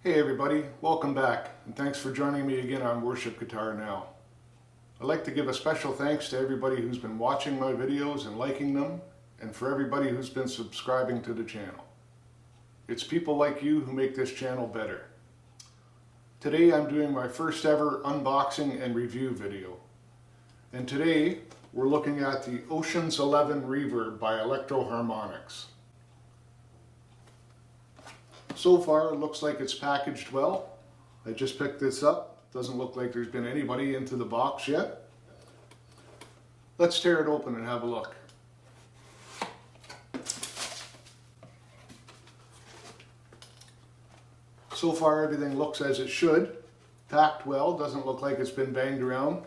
Hey everybody, welcome back and thanks for joining me again on Worship Guitar Now. I'd like to give a special thanks to everybody who's been watching my videos and liking them, and for everybody who's been subscribing to the channel. It's people like you who make this channel better. Today I'm doing my first ever unboxing and review video. And today we're looking at the Ocean's 11 Reverb by Electro-Harmonix. So far it looks like it's packaged well. I just picked this up. Doesn't look like there's been anybody into the box yet. Let's tear it open and have a look. So far everything looks as it should. Packed well, doesn't look like it's been banged around.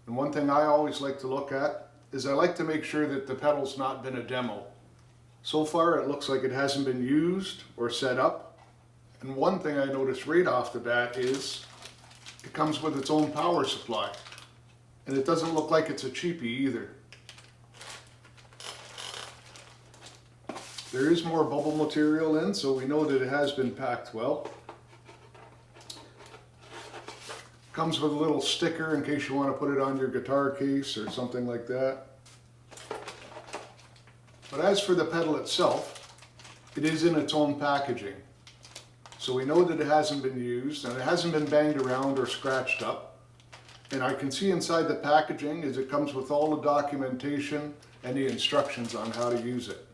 And one thing I always like to look at is I like to make sure that the pedal's not been a demo. So far it looks like it hasn't been used or set up. And one thing I noticed right off the bat is it comes with its own power supply. And it doesn't look like it's a cheapie either. There is more bubble material in, so we know that it has been packed well. Comes with a little sticker in case you want to put it on your guitar case or something like that. But as for the pedal itself, it is in its own packaging. So we know that it hasn't been used and it hasn't been banged around or scratched up. And I can see inside the packaging is it comes with all the documentation and the instructions on how to use it.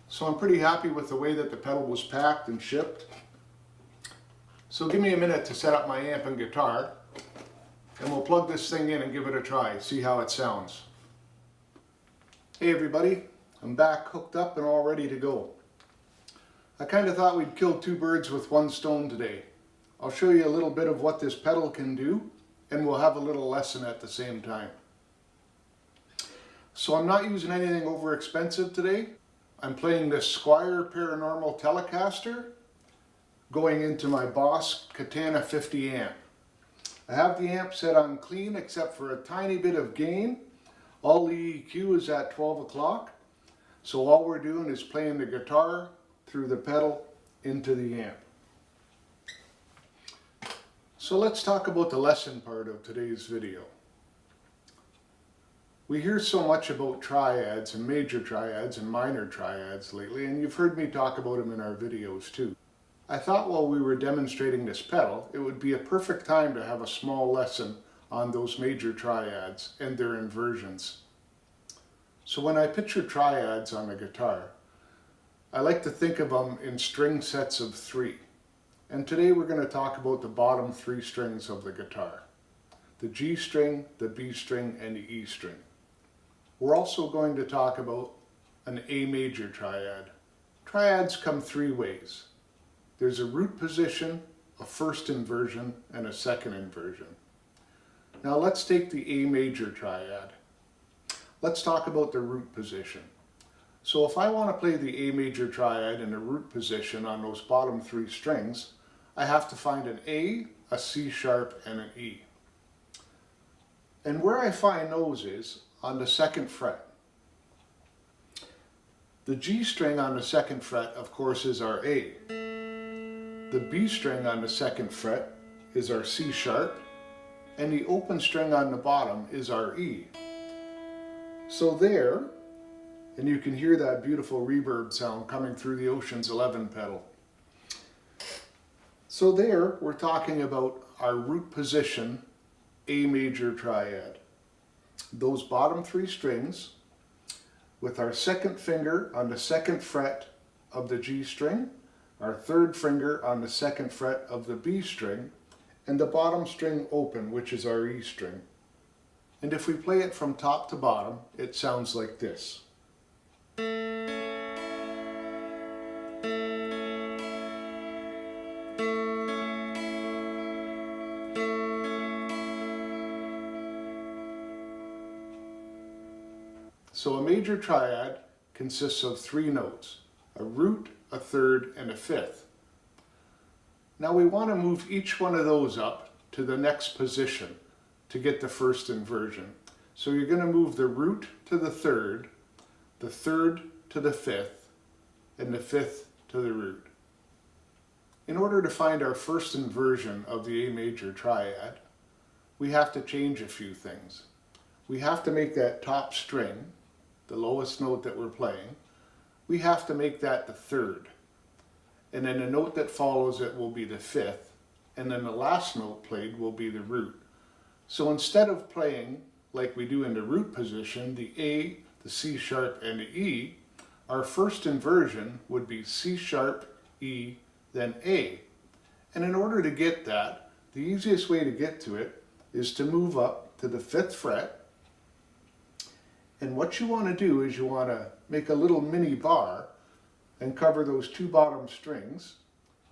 So I'm pretty happy with the way that the pedal was packed and shipped. So give me a minute to set up my amp and guitar, and we'll plug this thing in and give it a try, see how it sounds. Hey everybody. I'm back hooked up and all ready to go. I kind of thought we'd kill two birds with one stone today. I'll show you a little bit of what this pedal can do, and we'll have a little lesson at the same time. So I'm not using anything over expensive today. I'm playing this Squire Paranormal Telecaster going into my Boss Katana 50 amp. I have the amp set on clean except for a tiny bit of gain. All the EQ is at 12 o'clock. So all we're doing is playing the guitar through the pedal into the amp. So let's talk about the lesson part of today's video. We hear so much about triads and major triads and minor triads lately, and you've heard me talk about them in our videos too. I thought while we were demonstrating this pedal, it would be a perfect time to have a small lesson on those major triads and their inversions. So when I picture triads on a guitar, I like to think of them in string sets of 3. And today we're going to talk about the bottom 3 strings of the guitar. The G string, the B string, and the E string. We're also going to talk about an A major triad. Triads come 3 ways. There's a root position, a first inversion, and a second inversion. Now let's take the A major triad. Let's talk about the root position. So if I want to play the A major triad in a root position on those bottom 3 strings, I have to find an A, a C sharp, and an E. And where I find those is on the 2nd fret. The G string on the 2nd fret, of course, is our A. The B string on the 2nd fret is our C sharp, and the open string on the bottom is our E. So there, and you can hear that beautiful reverb sound coming through the Ocean's 11 pedal. So there, we're talking about our root position A major triad. Those bottom 3 strings with our 2nd finger on the 2nd fret of the G string, our 3rd finger on the 2nd fret of the B string, and the bottom string open, which is our E string. And if we play it from top to bottom, it sounds like this. So a major triad consists of 3 notes, a root, a 3rd, and a 5th. Now we want to move each one of those up to the next position to get the first inversion. So you're going to move the root to the 3rd to the 5th, and the 5th to the root. In order to find our first inversion of the A major triad, we have to change a few things. We have to make that top string, the lowest note that we're playing, we have to make that the third. And then the note that follows it will be the fifth, and then the last note played will be the root. So instead of playing like we do in the root position, the A, the C sharp, and the E, our first inversion would be C sharp, E, then A. And in order to get that, the easiest way to get to it is to move up to the 5th fret. And what you want to do is you want to make a little mini bar and cover those 2 bottom strings,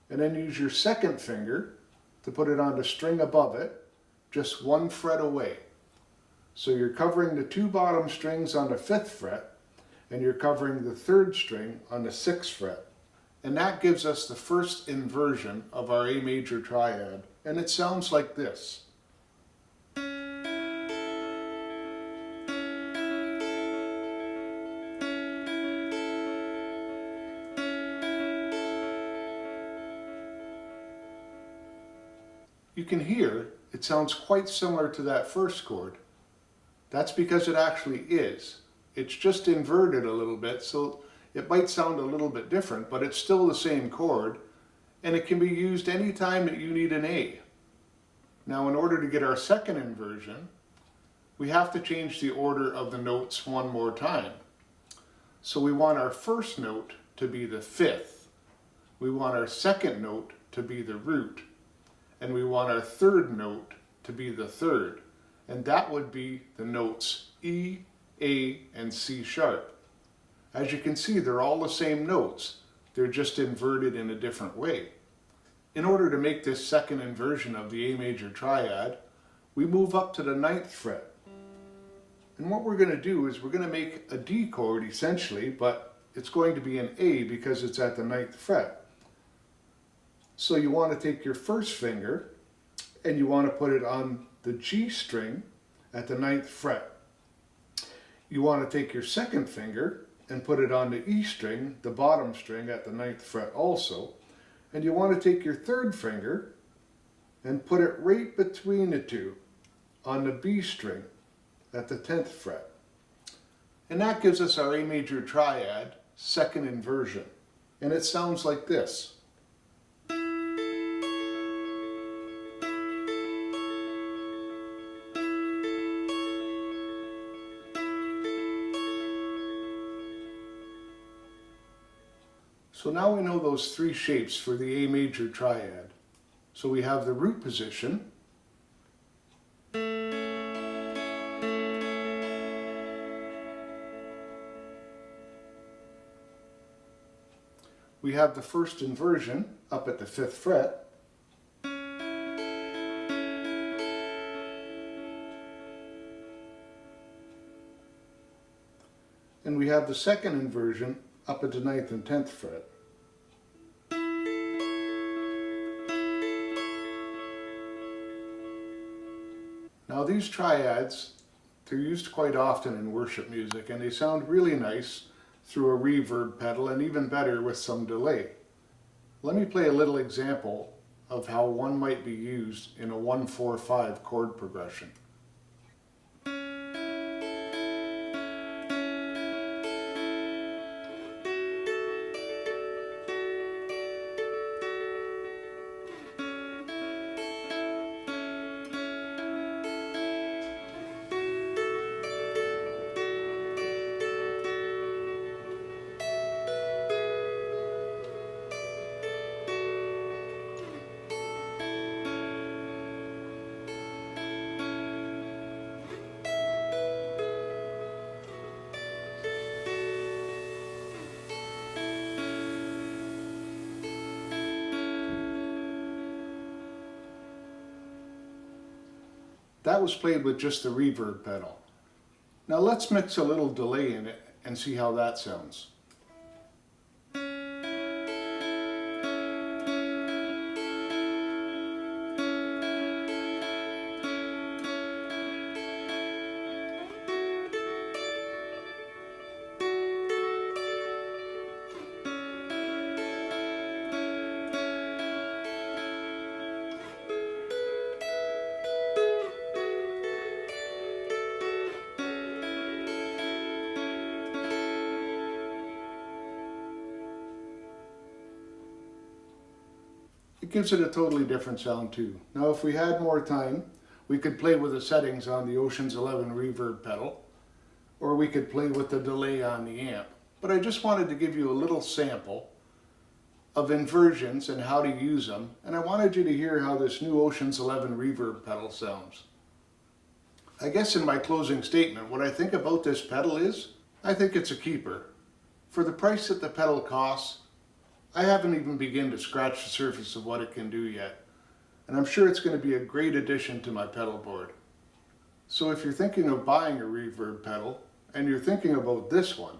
and then use your 2nd finger to put it on the string above it, just 1 fret away. So you're covering the 2 bottom strings on the 5th fret, and you're covering the 3rd string on the 6th fret. And that gives us the first inversion of our A major triad, and it sounds like this. You can hear it sounds quite similar to that first chord. That's because it actually is. It's just inverted a little bit, so it might sound a little bit different, but it's still the same chord, and it can be used anytime that you need an A. Now, in order to get our second inversion, we have to change the order of the notes one more time. So we want our first note to be the 5th. We want our second note to be the root. And we want our third note to be the 3rd. And that would be the notes E, A, and C sharp. As you can see, they're all the same notes. They're just inverted in a different way. In order to make this second inversion of the A major triad, we move up to the 9th fret. And what we're going to do is we're going to make a D chord essentially, but it's going to be an A because it's at the 9th fret. So you want to take your first finger and you want to put it on the G string at the 9th fret. You want to take your second finger and put it on the E string, the bottom string at the 9th fret also. And you want to take your third finger and put it right between the two on the B string at the 10th fret. And that gives us our A major triad second inversion. And it sounds like this. So now we know those 3 shapes for the A major triad. So we have the root position, we have the first inversion up at the 5th fret, and we have the second inversion up at the 9th and 10th fret. Now these triads, they're used quite often in worship music, and they sound really nice through a reverb pedal, and even better with some delay. Let me play a little example of how one might be used in a 1-4-5 chord progression. That was played with just the reverb pedal. Now let's mix a little delay in it and see how that sounds. it gives it a totally different sound too. Now if we had more time, we could play with the settings on the Ocean's 11 reverb pedal, or we could play with the delay on the amp. But I just wanted to give you a little sample of inversions and how to use them, and I wanted you to hear how this new Ocean's 11 reverb pedal sounds. I guess in my closing statement, what I think about this pedal is, I think it's a keeper. For the price that the pedal costs, I haven't even begun to scratch the surface of what it can do yet, and I'm sure it's going to be a great addition to my pedal board. So if you're thinking of buying a reverb pedal, and you're thinking about this one,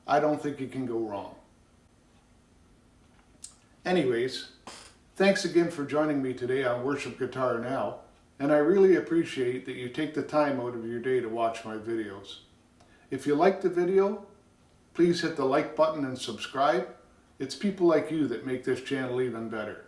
I don't think you can go wrong. Anyways, thanks again for joining me today on Worship Guitar Now, and I really appreciate that you take the time out of your day to watch my videos. If you liked the video, please hit the like button and subscribe. It's people like you that make this channel even better.